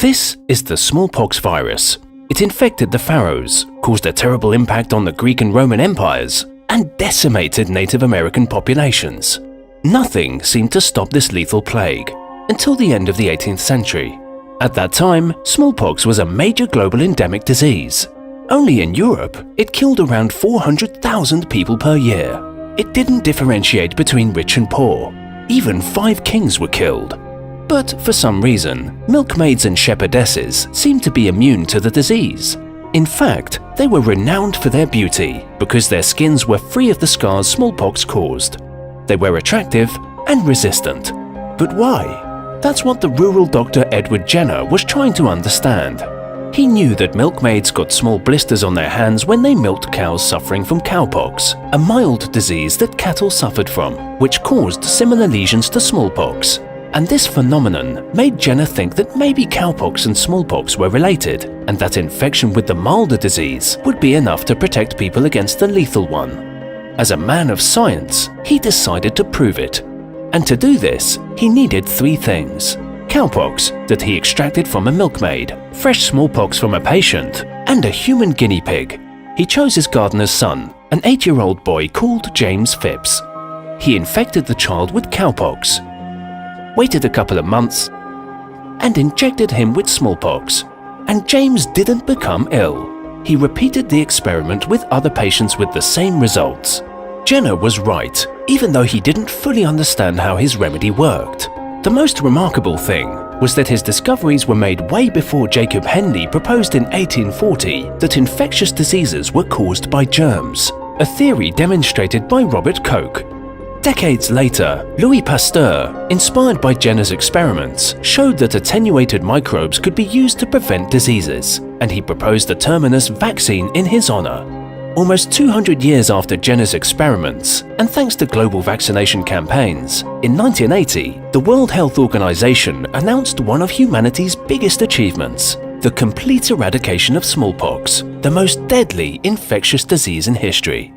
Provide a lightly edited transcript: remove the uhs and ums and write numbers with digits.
This is the smallpox virus. It infected the pharaohs, caused a terrible impact on the Greek and Roman empires, and decimated Native American populations. Nothing seemed to stop this lethal plague until the end of the 18th century. At that time, smallpox was a major global endemic disease. Only in Europe, it killed around 400,000 people per year. It didn't differentiate between rich and poor. Even 5 kings were killed. But for some reason, milkmaids and shepherdesses seemed to be immune to the disease. In fact, they were renowned for their beauty because their skins were free of the scars smallpox caused. They were attractive and resistant. But why? That's what the rural doctor Edward Jenner was trying to understand. He knew that milkmaids got small blisters on their hands when they milked cows suffering from cowpox, a mild disease that cattle suffered from, which caused similar lesions to smallpox. And this phenomenon made Jenner think that maybe cowpox and smallpox were related, and that infection with the milder disease would be enough to protect people against the lethal one. As a man of science, he decided to prove it. And to do this, he needed 3 things: cowpox that he extracted from a milkmaid, fresh smallpox from a patient, and a human guinea pig. He chose his gardener's son, an 8-year-old boy called James Phipps. He infected the child with cowpox, waited a couple of months, and injected him with smallpox. And James didn't become ill. He repeated the experiment with other patients with the same results. Jenner was right, even though he didn't fully understand how his remedy worked. The most remarkable thing was that his discoveries were made way before Jacob Henle proposed in 1840 that infectious diseases were caused by germs, a theory demonstrated by Robert Koch. Decades later, Louis Pasteur, inspired by Jenner's experiments, showed that attenuated microbes could be used to prevent diseases, and he proposed the terminus vaccine in his honor. Almost 200 years after Jenner's experiments, and thanks to global vaccination campaigns, in 1980, the World Health Organization announced one of humanity's biggest achievements: the complete eradication of smallpox, the most deadly infectious disease in history.